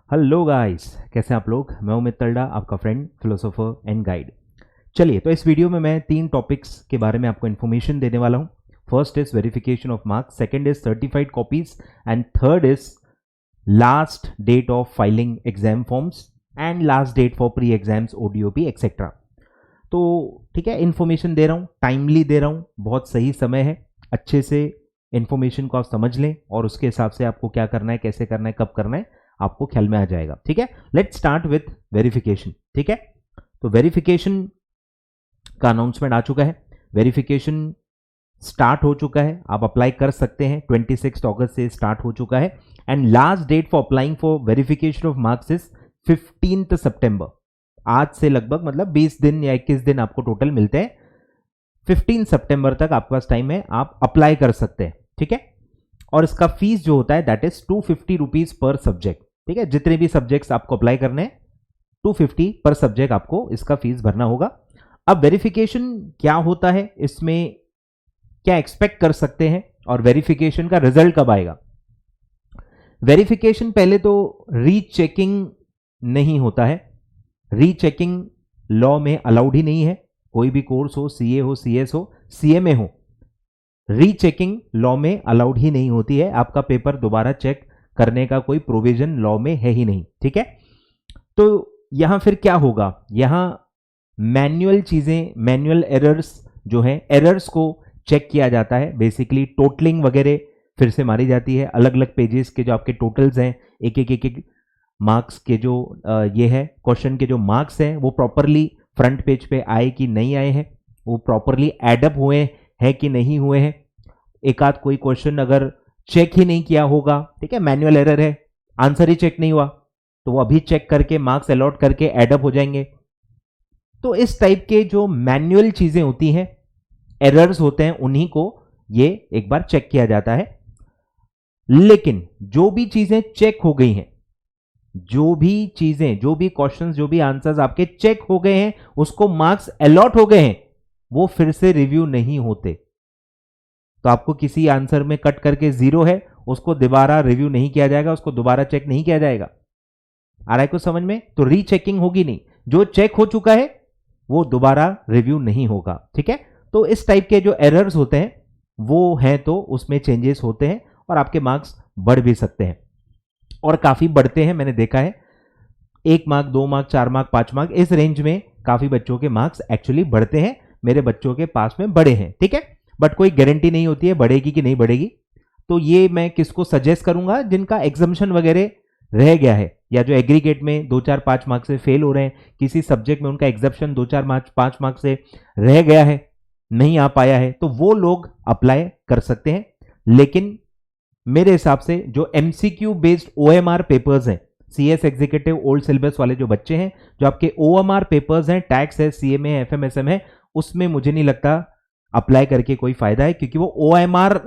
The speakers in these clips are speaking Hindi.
हेलो गाइस, कैसे हैं आप लोग। मैं उमित तलड़ा, आपका फ्रेंड, फिलोसोफर एंड गाइड। चलिए, तो इस वीडियो में मैं 3 टॉपिक्स के बारे में आपको इन्फॉर्मेशन देने वाला हूं। First is verification of marks, second is certified copies and third is last date of filing exam forms and last date for pre exams, ODOP etcetera. तो ठीक है, इन्फॉर्मेशन दे रहा हूँ, टाइमली दे रहा हूँ, बहुत सही समय है। अच्छे से इन्फॉर्मेशन को आप समझ लें और उसके हिसाब से आपको क्या करना है, कैसे करना है, कब करना है, आपको ख्याल में आ जाएगा। ठीक है, लेट्स स्टार्ट विथ वेरिफिकेशन। ठीक है, तो वेरिफिकेशन का अनाउंसमेंट आ चुका है, वेरिफिकेशन स्टार्ट हो चुका है, आप अप्लाई कर सकते हैं। 26 अगस्त से स्टार्ट हो चुका है and last date for applying for verification of marks is 15 सितंबर। आज से लगभग मतलब 20 दिन या 21 दिन आपको टोटल मिलते हैं। 15 सितंबर तक आपके पास टाइम है, आप अप्लाई कर सकते हैं। ठीक है, और इसका फीस जो होता है that is 250 rupees per subject. ठीक है, जितने भी सब्जेक्ट्स आपको अप्लाई करने हैं 250 पर सब्जेक्ट आपको इसका फीस भरना होगा। अब वेरिफिकेशन क्या होता है, इसमें क्या एक्सपेक्ट कर सकते हैं और वेरिफिकेशन का रिजल्ट कब आएगा। वेरिफिकेशन पहले तो रीचेकिंग नहीं होता है, रीचेकिंग लॉ में अलाउड ही नहीं है। कोई भी कोर्स हो, सीए हो, सीएस हो, सीएमए हो, रीचेकिंग लॉ में अलाउड ही नहीं होती है। आपका पेपर दोबारा चेक करने का कोई प्रोविजन लॉ में है ही नहीं। ठीक है, तो यहां फिर क्या होगा, यहां मैन्युअल चीजें, मैन्युअल एरर्स जो है, एरर्स को चेक किया जाता है। बेसिकली टोटलिंग वगैरह फिर से मारी जाती है। अलग अलग पेजेस के जो आपके टोटल्स हैं, एक मार्क्स के जो ये है क्वेश्चन के जो मार्क्स हैं वो प्रॉपरली फ्रंट पेज पे आए कि नहीं आए हैं, वो प्रॉपरली एडअप हुए हैं कि नहीं हुए हैं। एक आध कोई क्वेश्चन अगर चेक ही नहीं किया होगा, ठीक है, मैन्युअल एरर है, आंसर ही चेक नहीं हुआ, तो वो अभी चेक करके मार्क्स अलॉट करके एडअप हो जाएंगे। तो इस टाइप के जो मैन्युअल चीजें होती हैं, एरर्स होते हैं, उन्हीं को ये एक बार चेक किया जाता है। लेकिन जो भी चीजें चेक हो गई हैं, जो भी चीजें, जो भी क्वेश्चंस, जो भी आंसर्स आपके चेक हो गए हैं, उसको मार्क्स अलॉट हो गए हैं, वो फिर से रिव्यू नहीं होते। तो आपको किसी आंसर में कट करके 0 है, उसको दोबारा रिव्यू नहीं किया जाएगा, उसको दोबारा चेक नहीं किया जाएगा। आ रहा है कुछ समझ में? तो रीचेकिंग होगी नहीं, जो चेक हो चुका है वो दोबारा रिव्यू नहीं होगा। ठीक है, तो इस टाइप के जो एरर्स होते हैं वो हैं, तो उसमें चेंजेस होते हैं और आपके मार्क्स बढ़ भी सकते हैं और काफी बढ़ते हैं। मैंने देखा है 1 मार्क, 2 मार्क, 4 मार्क, 5 मार्क, इस रेंज में काफी बच्चों के मार्क्स एक्चुअली बढ़ते हैं। मेरे बच्चों के पास में बढ़े हैं। ठीक है, बट कोई गारंटी नहीं होती है बढ़ेगी कि नहीं बढ़ेगी। तो ये मैं किसको सजेस्ट करूंगा, जिनका एग्जाम्शन वगैरह रह गया है या जो एग्रीगेट में 2, 4, 5 मार्क्स से फेल हो रहे हैं, किसी सब्जेक्ट में उनका एग्जाम्शन 2, 4, 5 मार्क्स से रह गया है, नहीं आ पाया है, तो वो लोग अप्लाई कर सकते हैं। लेकिन मेरे हिसाब से जो एमसीक्यू बेस्ड ओएमआर पेपर्स हैं, सीएस एग्जीक्यूटिव ओल्ड सिलेबस वाले जो बच्चे हैं, जो आपके ओएमआर पेपर्स हैं, टैक्स है, सीएमए है, एफएमएसएम है, उसमें मुझे नहीं लगता अप्लाई करके कोई फायदा है, क्योंकि वो ओएमआर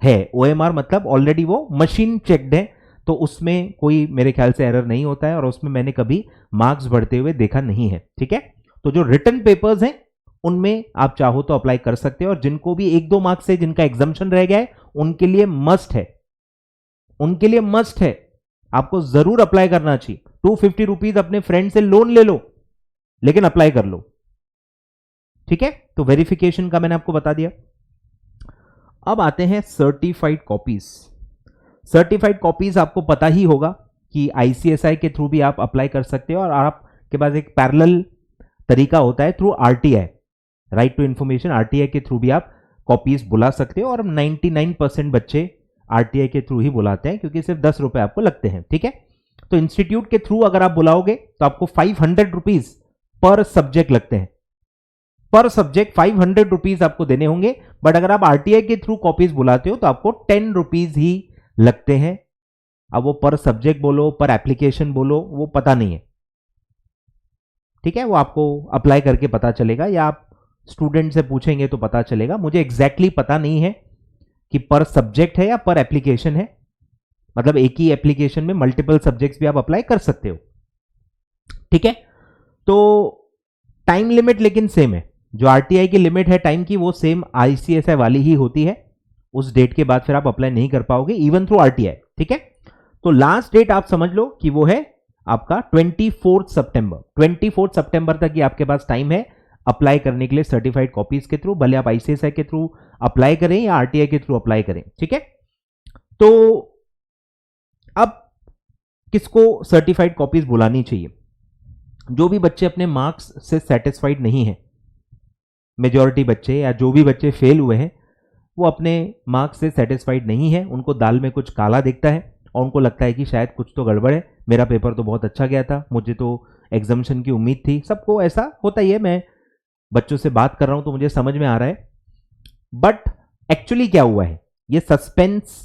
है। ओएमआर मतलब ऑलरेडी वो मशीन चेक्ड है, तो उसमें कोई मेरे ख्याल से एरर नहीं होता है और उसमें मैंने कभी मार्क्स बढ़ते हुए देखा नहीं है। ठीक है, तो जो रिटन पेपर्स हैं उनमें आप चाहो तो अप्लाई कर सकते हो, और जिनको भी 1-2 मार्क्स से जिनका एग्जाम्शन रह गया है उनके लिए मस्ट है, उनके लिए मस्ट है, आपको जरूर अप्लाई करना चाहिए। 250 रुपीज अपने फ्रेंड से लोन ले लो, लेकिन अप्लाई कर लो। ठीक है, तो वेरिफिकेशन का मैंने आपको बता दिया। अब आते हैं सर्टिफाइड कॉपीज। सर्टिफाइड कॉपीज आपको पता ही होगा कि आईसीएसआई के थ्रू भी आप अप्लाई कर सकते हो, और आपके पास एक पैरेलल तरीका होता है through RTI, right to information. RTI के थ्रू भी आप कॉपीज बुला सकते हो, और 99% बच्चे आरटीआई के थ्रू ही बुलाते हैं, क्योंकि सिर्फ 10 रुपए आपको लगते हैं। ठीक है, तो इंस्टीट्यूट के थ्रू अगर आप बुलाओगे तो आपको 500 रुपीज पर सब्जेक्ट लगते हैं, पर सब्जेक्ट 500 रुपीज आपको देने होंगे। बट अगर आप आरटीआई के थ्रू कॉपीज बुलाते हो तो आपको 10 रुपीज ही लगते हैं। अब वो पर सब्जेक्ट बोलो, पर एप्लीकेशन बोलो, वो पता नहीं है। ठीक है, वो आपको अप्लाई करके पता चलेगा, या आप स्टूडेंट से पूछेंगे तो पता चलेगा। मुझे एग्जैक्टली पता नहीं है कि पर सब्जेक्ट है या पर एप्लीकेशन है, मतलब एक ही एप्लीकेशन में मल्टीपल सब्जेक्ट्स भी आप अप्लाई कर सकते हो। ठीक है, तो टाइम लिमिट लेकिन सेम है, जो आरटीआई की लिमिट है टाइम की, वो सेम आईसीएसआई वाली ही होती है। उस डेट के बाद फिर आप अप्लाई नहीं कर पाओगे इवन थ्रू आरटीआई। ठीक है, तो लास्ट डेट आप समझ लो कि वो है आपका 24 सितंबर। 24 सितंबर तक ये आपके पास टाइम है अप्लाई करने के लिए सर्टिफाइड कॉपीज के थ्रू, भले आप आईसीएसआई के थ्रू अप्लाई करें या आरटीआई के थ्रू अप्लाई करें, ठीक है। तो अब किसको सर्टिफाइड कॉपीज बुलानी चाहिए? जो भी बच्चे अपने मार्क्स से सेटिस्फाइड नहीं है, मेजॉरिटी बच्चे या जो भी बच्चे फेल हुए हैं वो अपने मार्क्स से सेटिस्फाइड नहीं है, उनको दाल में कुछ काला दिखता है और उनको लगता है कि शायद कुछ तो गड़बड़ है, मेरा पेपर तो बहुत अच्छा गया था, मुझे तो एग्जामिनेशन की उम्मीद थी। सबको ऐसा होता ही है, मैं बच्चों से बात कर रहा हूं तो मुझे समझ में आ रहा है। बट एक्चुअली क्या हुआ है, ये सस्पेंस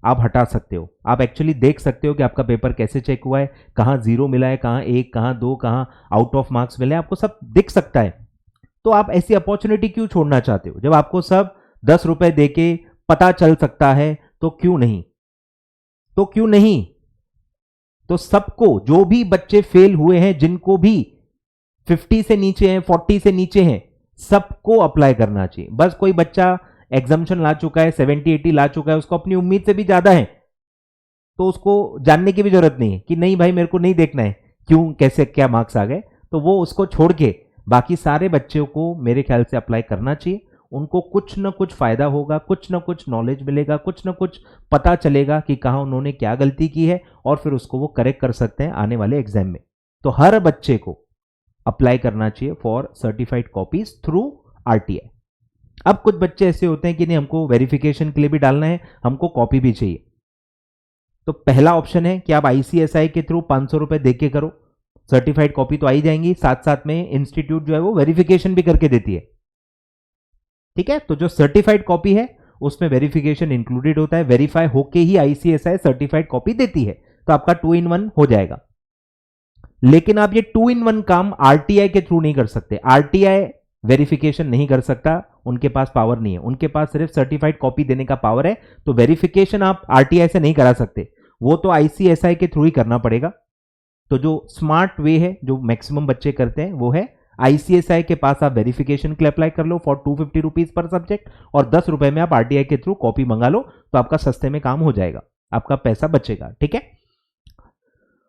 आप हटा सकते हो। आप एक्चुअली देख सकते हो कि आपका पेपर कैसे चेक हुआ है, कहां 0 मिला है, कहां 1, कहां 2, कहां आउट ऑफ मार्क्स मिले, आपको सब दिख सकता है। तो आप ऐसी अपॉर्चुनिटी क्यों छोड़ना चाहते हो? जब आपको सब 10 रुपए देके पता चल सकता है तो क्यों नहीं? तो क्यों नहीं? तो सबको, जो भी बच्चे फेल हुए हैं, जिनको भी 50 से नीचे हैं, 40 से नीचे हैं, सबको अप्लाई करना चाहिए। बस कोई बच्चा एग्जामिनेशन ला चुका है, 70-80 ला चुका है, उसको अपनी उम्मीद से भी ज्यादा है, तो उसको जानने की भी जरूरत नहीं है कि नहीं भाई मेरे को नहीं देखना है क्यों, कैसे, क्या मार्क्स आ गए। तो वो उसको छोड़ के बाकी सारे बच्चों को मेरे ख्याल से अप्लाई करना चाहिए। उनको कुछ ना कुछ फायदा होगा, कुछ ना कुछ नॉलेज मिलेगा, कुछ ना कुछ पता चलेगा कि कहां उन्होंने क्या गलती की है और फिर उसको वो करेक्ट कर सकते हैं आने वाले एग्जाम में। तो हर बच्चे को अप्लाई करना चाहिए for certified copies through RTI. अब कुछ बच्चे ऐसे होते हैं कि नहीं, हमको वेरिफिकेशन के लिए भी डालना है, हमको कॉपी भी चाहिए। तो पहला ऑप्शन है कि आप आईसीएसआई के थ्रू 500 रुपए दे के करो, सर्टिफाइड कॉपी तो आई जाएंगी, साथ साथ में इंस्टीट्यूट जो है वो वेरिफिकेशन भी करके देती है, ठीक है। तो जो सर्टिफाइड कॉपी है उसमें वेरिफिकेशन इंक्लूडेड होता है, वेरीफाई होके ही आईसीएसआई सर्टिफाइड कॉपी देती है, तो आपका 2 in 1 हो जाएगा। लेकिन आप ये 2 in 1 काम आरटीआई के थ्रू नहीं कर सकते। आरटीआई वेरिफिकेशन नहीं कर सकता, उनके पास पावर नहीं है, उनके पास सिर्फ सर्टिफाइड कॉपी देने का पावर है। तो वेरिफिकेशन आप आरटीआई से नहीं करा सकते, वो तो आईसीएसआई के थ्रू ही करना पड़ेगा। तो जो स्मार्ट वे है, जो मैक्सिमम बच्चे करते हैं, वो है आईसीएसआई के पास आप वेरिफिकेशन के लिए अप्लाई कर लो फॉर 250 रुपीज पर सब्जेक्ट, और 10 रुपए में आप आरटीआई के थ्रू कॉपी मंगा लो, तो आपका सस्ते में काम हो जाएगा, आपका पैसा बचेगा, ठीक है,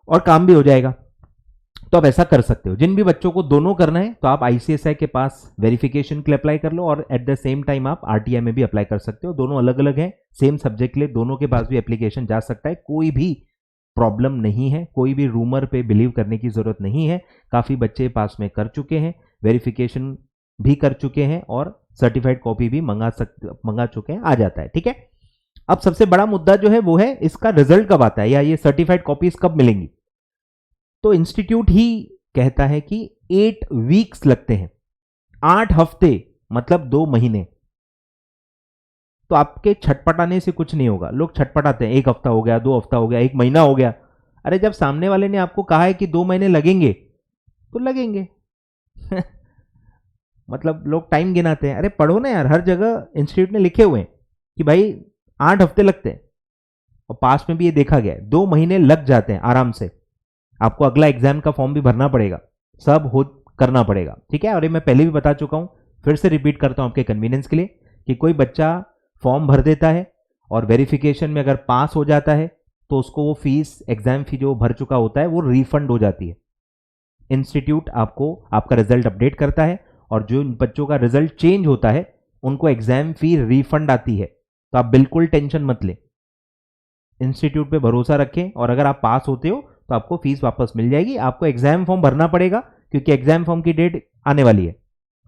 और काम भी हो जाएगा। तो आप ऐसा कर सकते हो। जिन भी बच्चों को दोनों करना है तो आप आईसीएसआई के पास वेरिफिकेशन के लिए अप्लाई कर लो और एट द सेम टाइम आप आरटीआई में भी अप्लाई कर सकते हो। दोनों अलग अलग हैं, सेम सब्जेक्ट के लिए दोनों के पास भी एप्लीकेशन जा सकता है, कोई भी प्रॉब्लम नहीं है, कोई भी रूमर पे बिलीव करने की जरूरत नहीं है। काफी बच्चे पास में कर चुके हैं, वेरिफिकेशन भी कर चुके हैं और सर्टिफाइड कॉपी भी मंगा चुके हैं, आ जाता है, ठीक है। अब सबसे बड़ा मुद्दा जो है वो है इसका रिजल्ट कब आता है, या ये सर्टिफाइड कॉपीज कब मिलेंगी। तो इंस्टीट्यूट ही कहता है कि 8 वीक्स लगते हैं, 8 हफ्ते, मतलब 2 महीने। तो आपके छटपटाने से कुछ नहीं होगा। लोग छटपटाते हैं, 1 हफ्ता हो गया, 2 हफ्ता हो गया, 1 महीना हो गया। अरे जब सामने वाले ने आपको कहा है कि 2 महीने लगेंगे तो लगेंगे मतलब लोग टाइम गिनाते हैं। अरे पढ़ो ना यार, हर जगह इंस्टीट्यूट ने लिखे हुए हैं कि भाई 8 हफ्ते लगते हैं, और पास में भी ये देखा गया है 2 महीने लग जाते हैं आराम से। आपको अगला एग्जाम का फॉर्म भी भरना पड़ेगा, सब हो करना पड़ेगा, ठीक है। और ये मैं पहले भी बता चुका हूं, फिर से रिपीट करता हूं आपके कन्वीनियंस के लिए, कि कोई बच्चा फॉर्म भर देता है और वेरिफिकेशन में अगर पास हो जाता है तो उसको वो फीस, एग्जाम फी जो भर चुका होता है वो रिफंड हो जाती है। इंस्टीट्यूट आपको आपका रिजल्ट अपडेट करता है, और जो बच्चों का रिजल्ट चेंज होता है उनको एग्जाम फी रिफंड आती है। तो आप बिल्कुल टेंशन मत लें, इंस्टीट्यूट पे भरोसा रखें, और अगर आप पास होते हो तो आपको फीस वापस मिल जाएगी। आपको एग्जाम फॉर्म भरना पड़ेगा क्योंकि एग्जाम फॉर्म की डेट आने वाली है,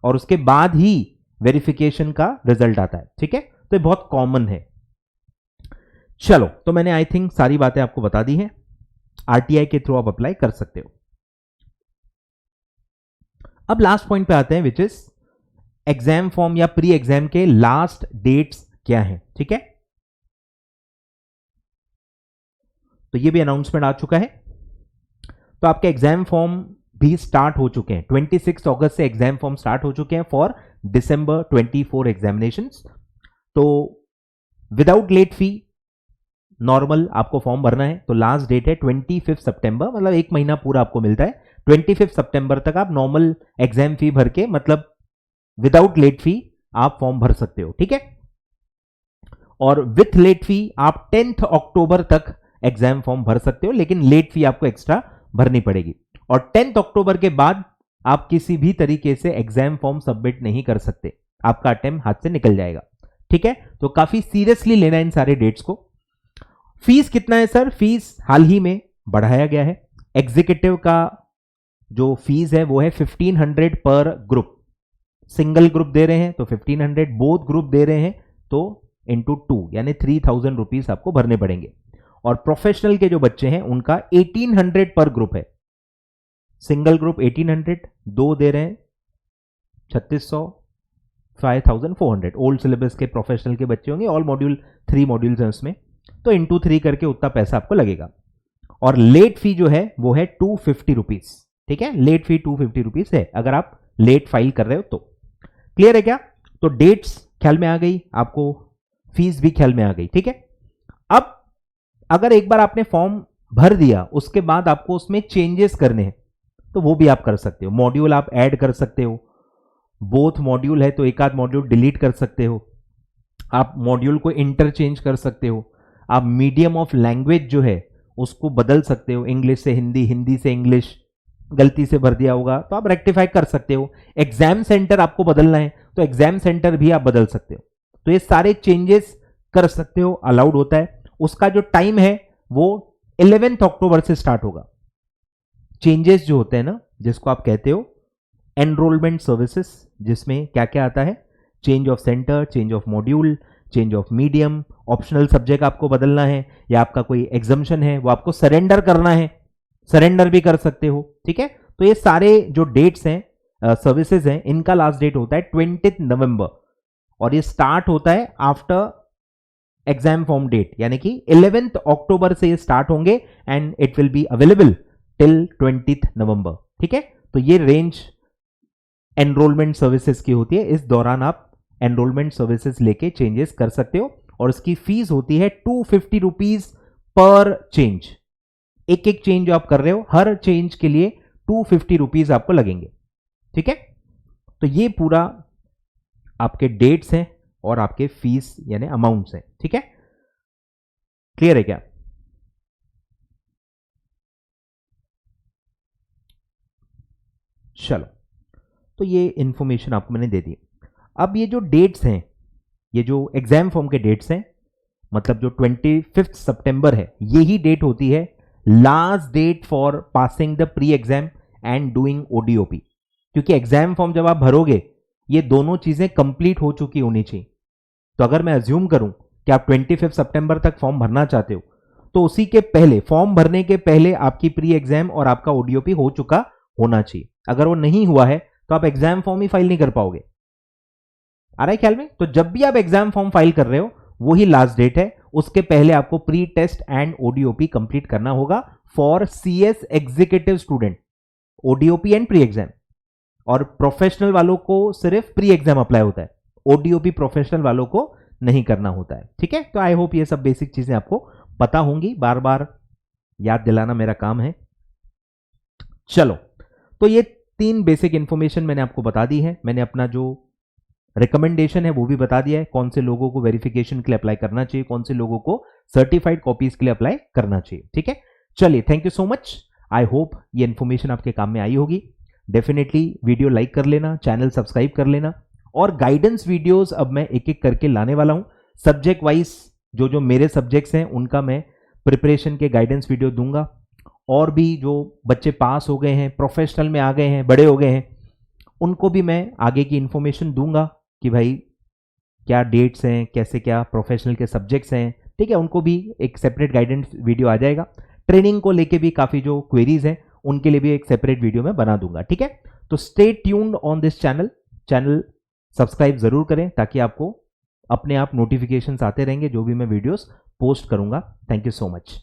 और उसके बाद ही वेरिफिकेशन का रिजल्ट आता है, ठीक है। तो ये बहुत कॉमन है। चलो, तो मैंने आई थिंक सारी बातें आपको बता दी हैं। आरटीआई के थ्रू आप अप्लाई कर सकते हो। अब लास्ट पॉइंट पे आते हैं, विच इज एग्जाम फॉर्म या प्री एग्जाम के लास्ट डेट्स क्या हैं, ठीक है। तो ये भी अनाउंसमेंट आ चुका है। तो आपके एग्जाम फॉर्म भी स्टार्ट हो चुके हैं, 26 अगस्त से एग्जाम फॉर्म स्टार्ट हो चुके हैं फॉर दिसंबर 24 एग्जामिनेशंस। तो विदाउट लेट फी नॉर्मल आपको फॉर्म भरना है। तो लास्ट डेट है 25 सितंबर, मतलब 1 महीना पूरा आपको मिलता है। 25 सितंबर तक आप नॉर्मल एग्जाम फी भर के, मतलब विदाउट लेट फी आप फॉर्म भर सकते हो, ठीक है। और विथ लेट फी आप 10 अक्टूबर तक एग्जाम फॉर्म भर सकते हो, लेकिन लेट फी आपको एक्स्ट्रा भरनी पड़ेगी। और 10 अक्टूबर के बाद आप किसी भी तरीके से एग्जाम फॉर्म सबमिट नहीं कर सकते, आपका अटेम्प्ट हाथ से निकल जाएगा। ठीक है, तो काफी सीरियसली लेना इन सारे डेट्स को। फीस कितना है सर? फीस हाल ही में बढ़ाया गया है। एग्जीक्यूटिव का जो फीस है वो है 1500 पर ग्रुप। सिंगल ग्रुप दे रहे हैं तो 1500, बोथ ग्रुप दे रहे हैं तो इंटू 2 यानी 3000 रुपीज आपको भरने पड़ेंगे। और प्रोफेशनल के जो बच्चे हैं उनका 1800 पर ग्रुप है। सिंगल ग्रुप 1800, दो दे रहे हैं 3600, 5400। ओल्ड सिलेबस के प्रोफेशनल के बच्चे होंगे, ऑल मॉड्यूल 3 मॉड्यूल्स हैं उसमें, तो इंटू 3 करके उतना पैसा आपको लगेगा। और लेट फी जो है वो है 250 रुपीज। ठीक है, लेट फी 250 रुपीज है अगर आप लेट फाइल कर रहे हो तो। क्लियर है क्या? तो डेट्स ख्याल में आ गई, आपको फीस भी ख्याल में आ गई। ठीक है, अब अगर एक बार आपने फॉर्म भर दिया उसके बाद आपको उसमें चेंजेस करने हैं तो वो भी आप कर सकते हो। मॉड्यूल आप ऐड कर सकते हो, बोथ मॉड्यूल है तो एक आध मॉड्यूल डिलीट कर सकते हो, आप मॉड्यूल को इंटरचेंज कर सकते हो, आप मीडियम ऑफ लैंग्वेज जो है उसको बदल सकते हो, इंग्लिश से हिंदी, हिंदी से इंग्लिश गलती से भर दिया होगा तो आप रेक्टिफाई कर सकते हो। एग्जाम सेंटर आपको बदलना है तो एग्जाम सेंटर भी आप बदल सकते हो। तो ये सारे चेंजेस कर सकते हो, अलाउड होता है। उसका जो टाइम है वो 11 अक्टूबर से स्टार्ट होगा। चेंजेस जो होते हैं ना, जिसको आप कहते हो एनरोलमेंट सर्विसेज, जिसमें क्या क्या आता है? Change of centre, change of module, change of medium, optional subject आपको बदलना है, या आपका कोई एग्जम्पशन है वो आपको सरेंडर करना है, सरेंडर भी कर सकते हो। ठीक है, तो ये सारे जो डेट्स हैं, सर्विसेज हैं, इनका लास्ट डेट होता है 20 नवंबर और ये स्टार्ट होता है आफ्टर एग्जाम फॉर्म डेट, यानी कि 11 अक्टूबर से ये स्टार्ट होंगे and it will be available till 20 नवंबर। ठीक है, तो ये रेंज एनरोलमेंट सर्विसेज की होती है। इस दौरान आप एनरोलमेंट सर्विसेज लेके चेंजेस कर सकते हो और इसकी फीस होती है 250 रुपीज पर चेंज। एक एक चेंज आप कर रहे हो, हर चेंज के लिए 250 रुपीज आपको लगेंगे। ठीक है, तो ये पूरा आपके डेट्स हैं और आपके फीस यानी अमाउंट्स हैं। ठीक है, क्लियर है क्या? चलो, तो ये इंफॉर्मेशन आपको मैंने दे दी। अब ये जो डेट्स हैं, ये जो एग्जाम फॉर्म के डेट्स हैं, मतलब जो 25 सितंबर है, यही डेट होती है last date for passing the pre exam and doing ODOP. क्योंकि एग्जाम फॉर्म जब आप भरोगे ये दोनों चीजें कंप्लीट हो चुकी होनी चाहिए। तो अगर मैं अज्यूम करूं कि आप 25 सितंबर तक फॉर्म भरना चाहते हो तो उसी के पहले, फॉर्म भरने के पहले आपकी प्री एग्जाम और आपका ओडीओपी हो चुका होना चाहिए। अगर वो नहीं हुआ है तो आप एग्जाम फॉर्म ही फाइल नहीं कर पाओगे। आ रहा है ख्याल में? तो जब भी आप एग्जाम फॉर्म फाइल कर रहे हो वही लास्ट डेट है, उसके पहले आपको pre test and ODOP complete करना होगा for CS executive student, ODOP and pre exam. और प्रोफेशनल वालों को सिर्फ प्री एग्जाम अप्लाई होता है, ओडीओपी प्रोफेशनल वालों को नहीं करना होता है। ठीक है, तो आई होप ये सब बेसिक चीजें आपको पता होंगी, बार बार याद दिलाना मेरा काम है। चलो, तो ये 3 बेसिक इंफॉर्मेशन मैंने आपको बता दी है। मैंने अपना जो रिकमेंडेशन है वो भी बता दिया है, कौन से लोगों को वेरिफिकेशन के लिए अप्लाई करना चाहिए, कौन से लोगों को सर्टिफाइड कॉपीज के लिए अप्लाई करना चाहिए। ठीक है, चलिए, thank you so much. I hope ये इंफॉर्मेशन आपके काम में आई होगी। डेफिनेटली वीडियो लाइक कर लेना, चैनल सब्सक्राइब कर लेना, और गाइडेंस वीडियोस अब मैं एक एक करके लाने वाला हूं। सब्जेक्ट वाइज जो जो मेरे सब्जेक्ट्स हैं उनका मैं प्रिपरेशन के गाइडेंस वीडियो दूंगा, और भी जो बच्चे पास हो गए हैं, प्रोफेशनल में आ गए हैं, बड़े हो गए हैं, उनको भी मैं आगे की इंफॉर्मेशन दूंगा कि भाई क्या डेट्स हैं, कैसे क्या प्रोफेशनल के सब्जेक्ट्स हैं। ठीक है, उनको भी एक सेपरेट गाइडेंस वीडियो आ जाएगा। ट्रेनिंग को लेके भी काफ़ी जो क्वेरीज हैं उनके लिए भी एक सेपरेट वीडियो मैं बना दूंगा। ठीक है, तो stay tuned on this channel subscribe जरूर करें ताकि आपको अपने आप नोटिफिकेशंस आते रहेंगे जो भी मैं वीडियोस पोस्ट करूंगा। Thank you so much.